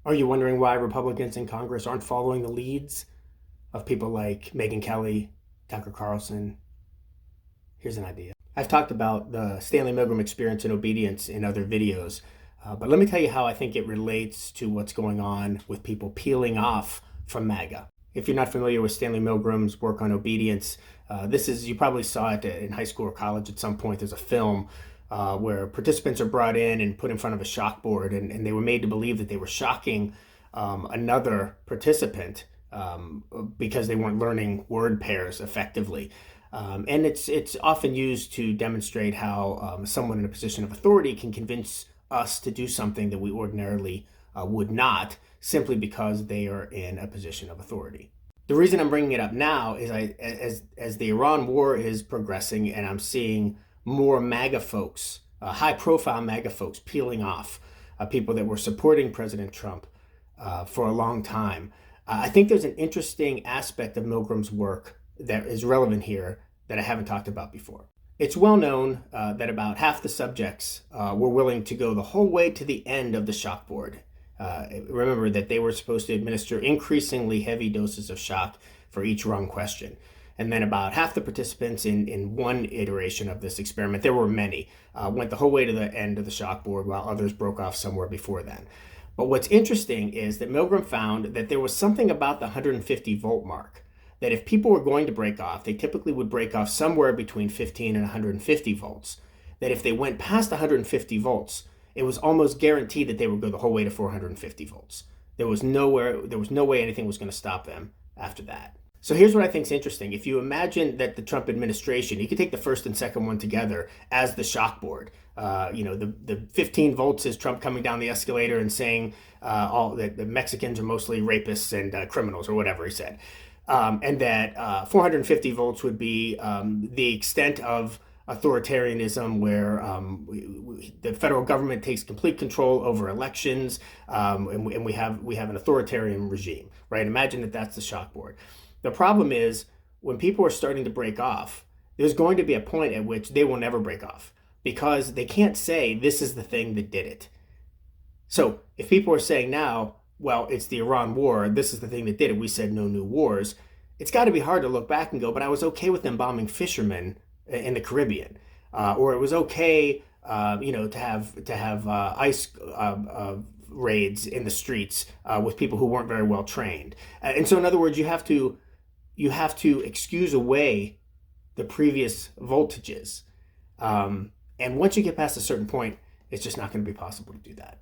Are you wondering why Republicans in Congress aren't following the leads of people like Megyn Kelly, Tucker Carlson? Here's an idea. I've talked about the Stanley Milgram experience and obedience in other videos, but let me tell you how I think it relates to what's going on with people peeling off from MAGA. If you're not familiar with Stanley Milgram's work on obedience, you probably saw it in high school or college at some point. There's a film where participants are brought in and put in front of a shockboard, and they were made to believe that they were shocking another participant because they weren't learning word pairs effectively. And it's often used to demonstrate how someone in a position of authority can convince us to do something that we ordinarily would not, simply because they are in a position of authority. The reason I'm bringing it up now is as the Iran war is progressing, and I'm seeing more MAGA folks, high-profile MAGA folks, peeling off people that were supporting President Trump for a long time. I think there's an interesting aspect of Milgram's work that is relevant here that I haven't talked about before. It's well known that about half the subjects were willing to go the whole way to the end of the shockboard. Remember that they were supposed to administer increasingly heavy doses of shock for each wrong question. And then about half the participants in one iteration of this experiment, there were many, went the whole way to the end of the shockboard, while others broke off somewhere before then. But what's interesting is that Milgram found that there was something about the 150 volt mark, that if people were going to break off, they typically would break off somewhere between 15 and 150 volts. That if they went past 150 volts, it was almost guaranteed that they would go the whole way to 450 volts. There was no way anything was going to stop them after that. So here's what I think is interesting. If you imagine that the Trump administration, you could take the first and second one together as the shockboard. The 15 volts is Trump coming down the escalator and saying that the Mexicans are mostly rapists and criminals, or whatever he said. And that 450 volts would be the extent of authoritarianism, where the federal government takes complete control over elections, and we have an authoritarian regime, right? Imagine that that's the shockboard. The problem is, when people are starting to break off, there's going to be a point at which they will never break off, because they can't say this is the thing that did it. So if people are saying now, well, it's the Iran war, this is the thing that did it, we said no new wars, it's got to be hard to look back and go, but I was okay with them bombing fishermen in the Caribbean, or it was okay, to have ICE raids in the streets with people who weren't very well trained. And so, in other words, you have to excuse away the previous voltages, and once you get past a certain point, it's just not going to be possible to do that.